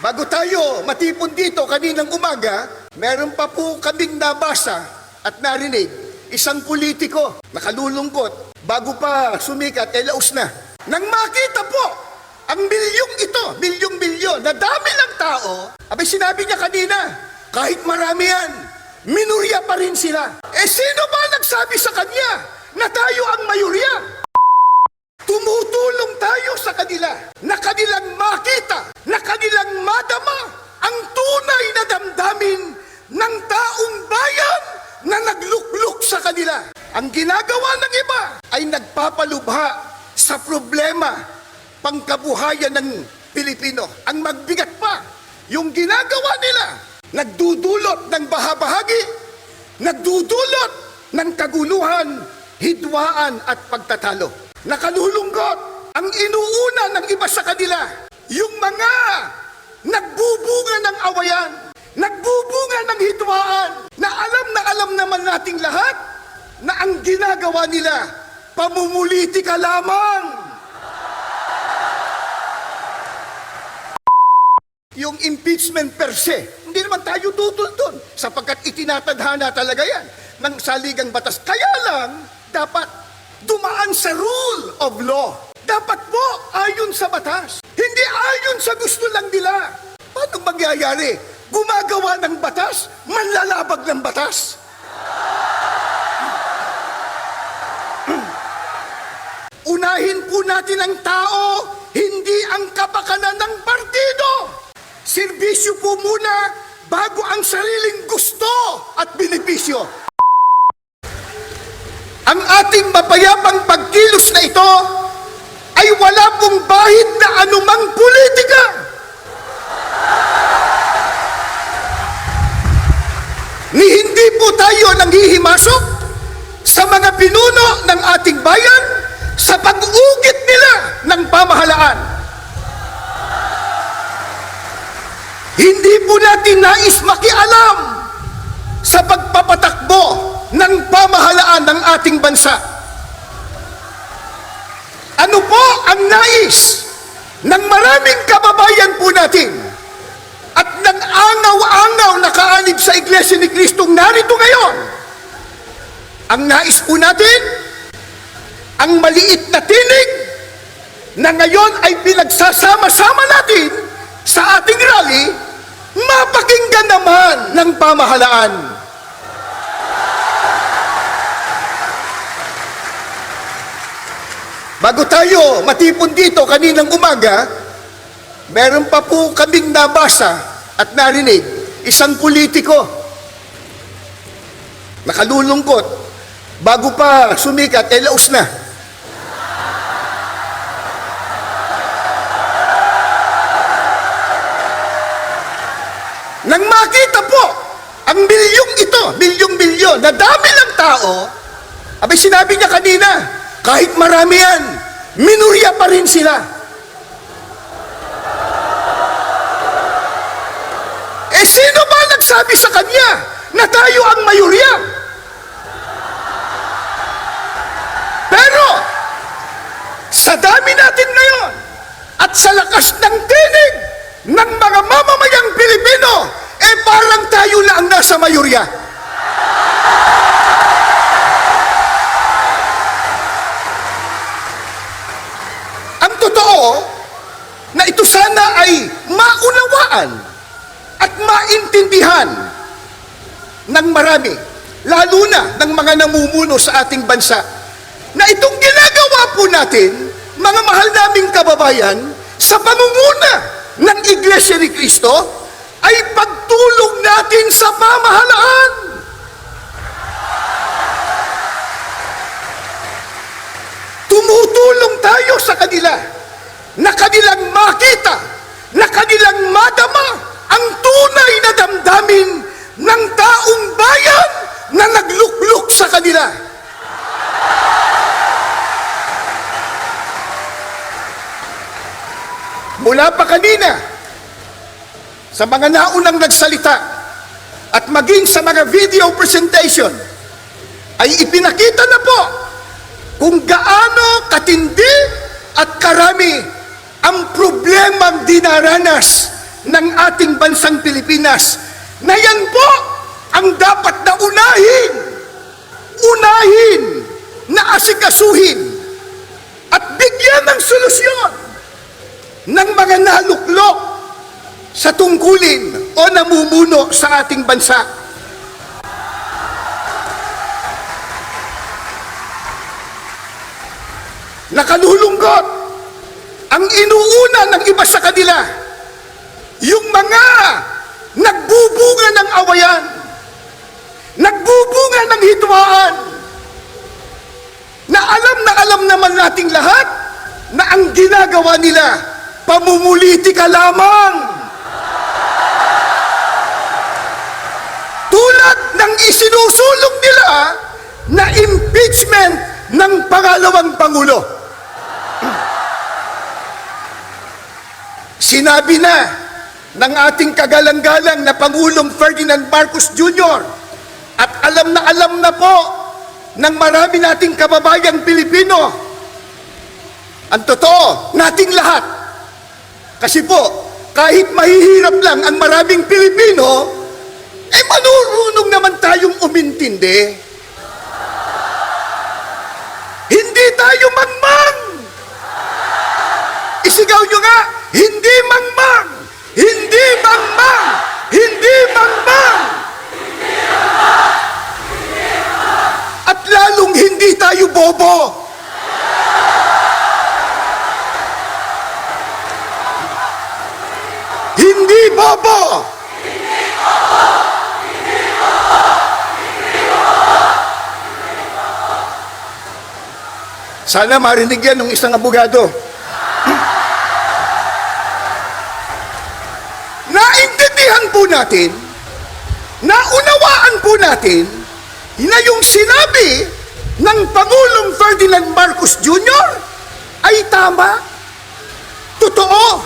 Bago tayo matipon dito kaninang umaga, meron pa po kaming nabasa at narinig isang politiko nakalulungkot bago pa sumikat, laos na. Nang makita po ang milyong ito, milyong-milyon na dami ng tao, abay sinabi niya kanina, kahit marami yan, minurya pa rin sila. Sino ba nagsabi sa kanya na tayo ang mayurya? Tumutulong tayo sa kanila na kanilang makita, na kanilang madama ang tunay na damdamin ng taong bayan na naglukluk sa kanila. Ang ginagawa ng iba ay nagpapalubha sa problema pangkabuhayan ng Pilipino. Ang magbigat pa, yung ginagawa nila, nagdudulot ng bahabahagi, nagdudulot ng kaguluhan, hidwaan at pagtatalo. Nakalulungkot ang inuuna ng iba sa kanila, yung mga nagbubunga ng awayan, nagbubunga ng hidwaan, na alam naman nating lahat na ang ginagawa nila, pamumulitika lamang. Yung impeachment per se, hindi naman tayo tutol doon, sapagkat itinatadhana talaga yan ng saligang batas. Kaya lang, dapat dumaan sa rule of law. Dapat po ayon sa batas. Hindi ayon sa gusto lang nila. Paano mangyayari? Gumagawa ng batas, manlalabag ng batas. Unahin po natin ang tao, hindi ang kapakanan ng partido. Serbisyo po muna bago ang sariling gusto at benepisyo. Ang ating mapayapang pagkilos na ito ay wala pong bahid na anumang politika. Ni hindi po tayo nanghihimasok sa mga pinuno ng ating bayan sa pag-ugit nila ng pamahalaan. Hindi po natin nais makialam sa pagpapatakbo ng pamahalaan ng ating bansa. Ano po ang nais ng maraming kababayan po natin at ng angaw-angaw na kaanib sa Iglesia ni Kristong narito ngayon? Ang nais po natin, ang maliit na tinig na ngayon ay pinagsasama-sama natin sa ating rally, mapakinggan naman ng pamahalaan. Bago tayo matipon dito kaninang umaga, meron pa po kaming nabasa at narinig isang politiko nakalulungkot bago pa sumikat, laos na. Nang makita po ang milyong ito, milyong-milyon na dami ng tao, abay sinabi niya kanina, kahit marami yan, minurya pa rin sila. Sino ba nagsabi sa kanya na tayo ang mayurya? Pero, sa dami natin ngayon, at sa lakas ng tinig ng mga mamamayang Pilipino, parang tayo na ang nasa mayurya. Ang totoo, na ito sana ay maunawaan at maintindihan ng marami, lalo na ng mga namumuno sa ating bansa, na itong ginagawa po natin, mga mahal naming kababayan, sa pangunguna ng Iglesia ni Cristo, ay pagtulong natin sa pamahalaan. Tumutulong tayo sa kanila na kanilang makita, na kanilang madama ang tunay na damdamin ng taong bayan na naglukluk sa kanila. Mula pa kanina, sa mga naunang nagsalita at maging sa mga video presentation, ay ipinakita na po kung gaano katindi at karami ang problemang dinaranas ng ating bansang Pilipinas na yan po ang dapat na unahin na asikasuhin at bigyan ng solusyon ng mga naluklok sa tungkulin o namumuno sa ating bansa. Nakalulungkot ang inuuna ng iba sa kanila, yung mga nagbubunga ng awayan, nagbubunga ng hidwaan, na alam naman nating lahat na ang ginagawa nila, pamumulitika lamang. Tulad ng isinusulong nila na impeachment ng pangalawang Pangulo. Sinabi na ng ating kagalang-galang na Pangulong Ferdinand Marcos Jr. at alam na po ng marami nating kababayang Pilipino, ang totoo, nating lahat. Kasi po, kahit mahihirap lang ang maraming Pilipino, marunong naman tayong umintindi. Hindi tayo mangmang. Isigaw nyo nga, hindi mangmang! Hindi mangmang! Hindi mangmang! At lalong hindi tayo bobo. Hindi bobo! Sana marinig yan ng isang abogado. Naintindihan po natin, naunawaan po natin, na yung sinabi ng Pangulong Ferdinand Marcos Jr. ay tama. Totoo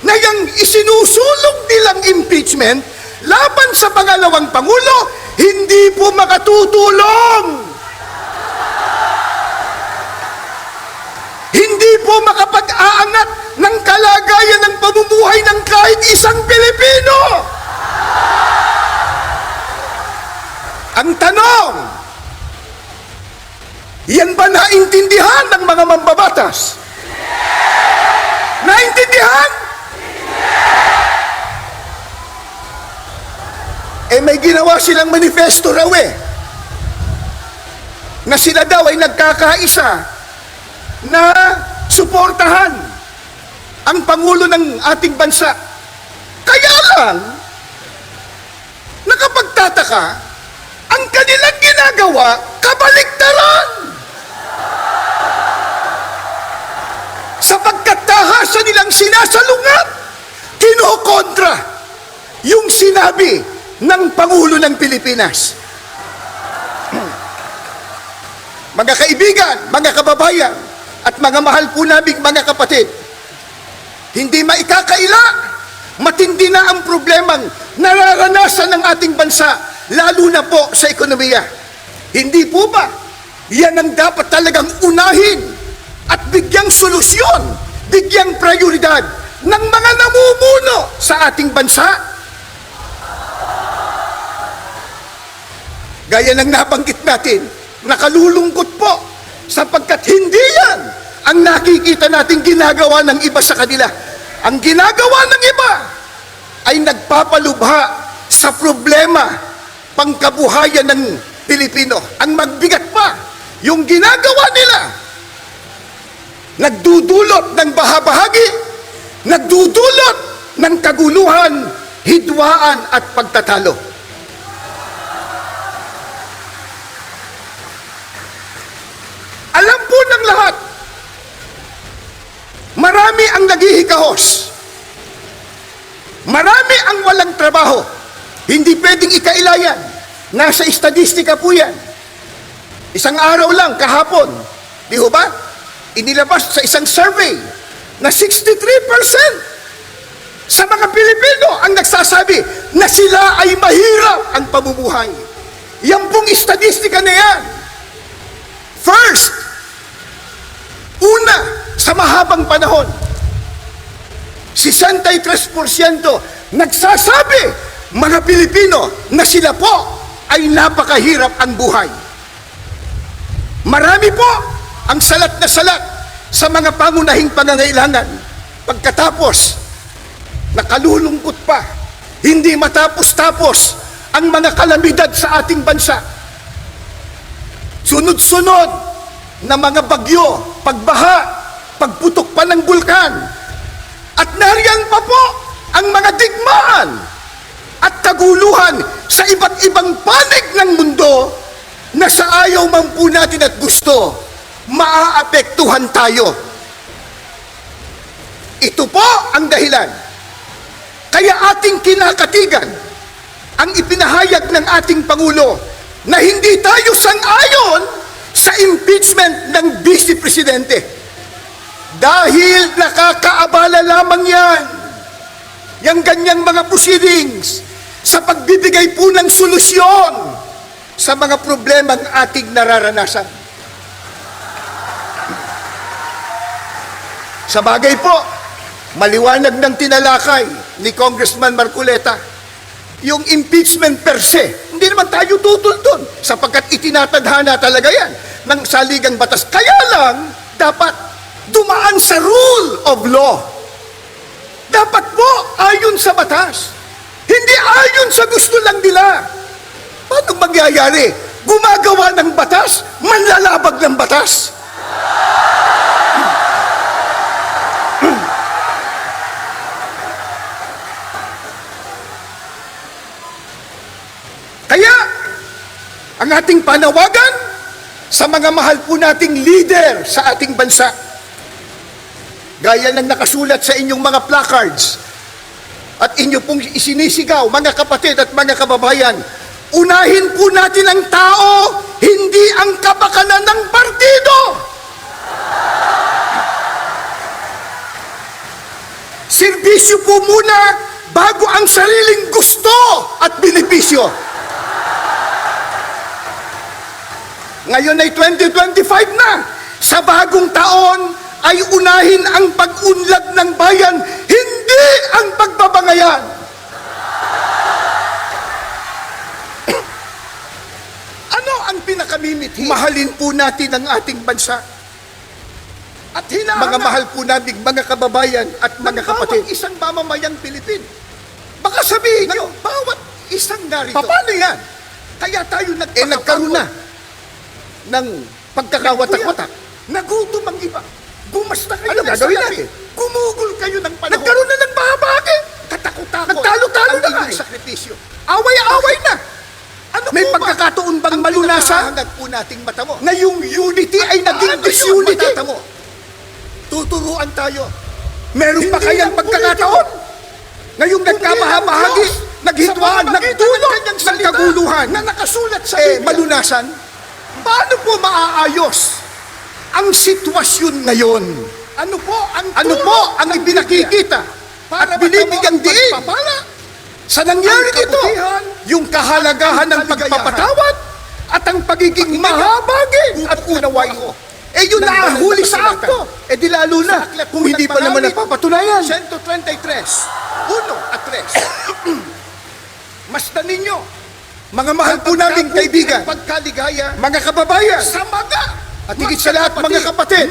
na yung isinusulong nilang impeachment laban sa pangalawang Pangulo, hindi po makatutulong. Hindi po makapag-aangat ng kalagayan ng pamumuhay ng kahit isang Pilipino. Ang tanong, yan ba naintindihan ng mga mambabatas? Naintindihan? May ginawa silang manifesto raw na sila daw ay nagkakaisa na suportahan ang Pangulo ng ating bansa. Kaya lang, nakapagtataka, ang kanilang ginagawa, kabaligtaran. Sapagkat tahasa nilang sinasalungat, kinokontra yung sinabi ng Pangulo ng Pilipinas. Mga kaibigan, mga kababayan, at mga mahal po naming mga kapatid, hindi maikakaila, matindi na ang problemang nararanasan ng ating bansa, lalo na po sa ekonomiya. Hindi po ba yan ang dapat talagang unahin at bigyang solusyon, bigyang prioridad ng mga namumuno sa ating bansa? Gaya ng nabanggit natin, nakalulungkot po sapagkat hindi yan ang nakikita nating ginagawa ng iba sa kanila. Ang ginagawa ng iba ay nagpapalubha sa problema pangkabuhayan ng Pilipino. Ang magbigat pa, yung ginagawa nila, nagdudulot ng bahabahagi, nagdudulot ng kaguluhan, hidwaan at pagtatalo. Alam po ng lahat, marami ang naghihikahos. Marami ang walang trabaho. Hindi pwedeng ikailayan. Nasa estadistika po yan. Isang araw lang, kahapon, di ho ba? Inilabas sa isang survey na 63% sa mga Pilipino ang nagsasabi na sila ay mahirap ang pamumuhay. Yan pong estadistika na yan. First, una, sa mahabang panahon, 63% nagsasabi, mga Pilipino, na sila po ay napakahirap ang buhay. Marami po ang salat na salat sa mga pangunahing pangangailangan. Pagkatapos, nakalulungkot pa, hindi matapos-tapos ang mga kalamidad sa ating bansa. Sunod-sunod na mga bagyo, pagbaha, pagputok pa ng bulkan, at nariyan pa po ang mga digmaan at kaguluhan sa iba't ibang panig ng mundo na sa ayaw man po natin at gusto, maaapektuhan tayo. Ito po ang dahilan. Kaya ating kinakatigan ang ipinahayag ng ating Pangulo na hindi tayo sang-ayon sa impeachment ng Vice Presidente. Dahil nakakaabala lamang yan, yung ganyang mga proceedings, sa pagbibigay po ng solusyon sa mga problemang ating nararanasan. Sa bagay po, maliwanag ng tinalakay ni Congressman Marcoleta, yung impeachment per se, hindi naman tayo tutol doon sapagkat itinatadhana talaga yan ng saligang batas. Kaya lang, dapat dumaan sa rule of law. Dapat po ayon sa batas. Hindi ayon sa gusto lang nila. Paano mangyayari? Gumagawa ng batas, manlalabag ng batas. Kaya, ang ating panawagan sa mga mahal po nating leader sa ating bansa, gaya ng nakasulat sa inyong mga placards at inyo pong isinisigaw, mga kapatid at mga kababayan, unahin po natin ang tao, hindi ang kapakanan ng partido. Serbisyo po muna bago ang sariling gusto at benepisyo. Ngayon ay 2025 na. Sa bagong taon ay unahin ang pag-unlad ng bayan, hindi ang pagbabangayan. Ano ang pinakamimithi? Mahalin po natin ang ating bansa. At mga mahal po natin, mga kababayan at mga kapatid. Isang mamamayang Pilipin. Baka sabihin nyo, bawat isang narito. Paano yan? Kaya tayo nagkaroon na ng pagkakawatak-watak. Nagutom ang iba. Gumasta kayo ng gagawin natin? Gumugol kayo ng panahon. Nagkaroon na ng bahabagi. Katakot-takot. Nagtalo-talo na kayo. Sakripisyo. Away-away na. Ano may pagkakataon bang malunasan? Ang po nating mata mo. Na yung unity ay naging disunity. Tuturuan tayo. Meron pa kayang pagkakataon? Ngayong nagkamahagi, naghitwaan, nagdulot ng kaguluhan na nakasulat sa malunasan, paano po maaayos ang sitwasyon ngayon? Ano po ang ipinakikita at binibigyang diin sa nangyari dito? Yung kahalagahan ng pagpapatawad at ang pagiging mahabagin at unawain. Yun nahuli sa akto. Di lalo na kung hindi pa naman napapatunayan. 133, 1 at 3. Masdan ninyo, mga mahal po naming kaibigan, pagkaligaya, mga kababayan, sa mga, at higit sa lahat mga kapatid,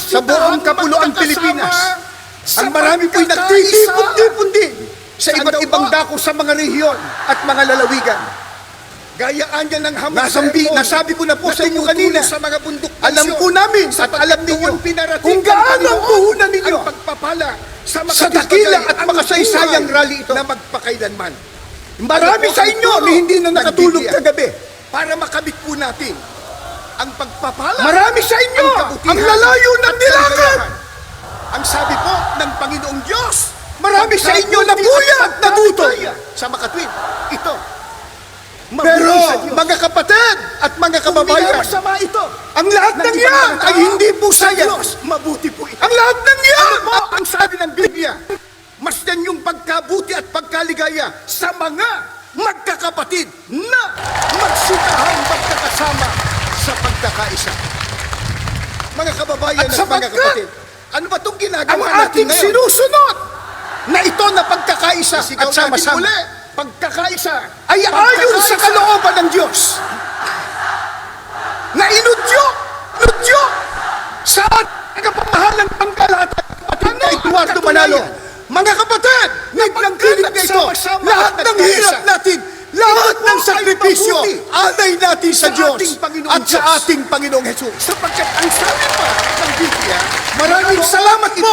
sa buong kapuluang Pilipinas, ang marami po'y nagtitipon-tipon din sa iba't ibang dako sa mga rehiyon at mga lalawigan. Gayaan niya ng Hamas. Nasabi ko na po sa inyo kanina, sa mga bundok. Alam po namin at alam ninyo kung gaano ang puhunan ninyo ang pagpapala sa dakila at makasaysayang rally ito na magpakailanman. Marami sa inyo na hindi na nakatulog kagabi para makamit po natin ang pagpapala. Marami sa inyo ang lalayo ng nilakan. Ang sabi po ng Panginoong Diyos, marami sa inyo na buya at natutoy sa makatwid. Ito. Pero mga kapatid at mga kababayan, masama ito. Ang lahat ng yan ay hindi po sa Diyos. Mabuti po ito. Ang lahat ng yan po ang sabi ng Biblia. Masdan yung pagkabuti at pagkaligaya sa mga magkakapatid na magsitahang magkakasama sa pagkakaisa. Mga kababayan at mga kapatid, ano ba itong ginagawa natin ngayon? Ang ating sinusunod na ito na pagkakaisa Isigaw at sama-sama natin muli. pagkakaisa ay ayon sa kalooban ng Diyos na inudyo sa kapamahalang pangkalahatan kapatid na Eduardo Manalo. Mga kapatid, nagpangkinig na ito, lahat ng hirap natin, lahat ng sakripisyo, alay natin sa Diyos at sa ating Panginoong Jesus. Sapagkat ang sabi pa ng Biblia, Maraming salamat po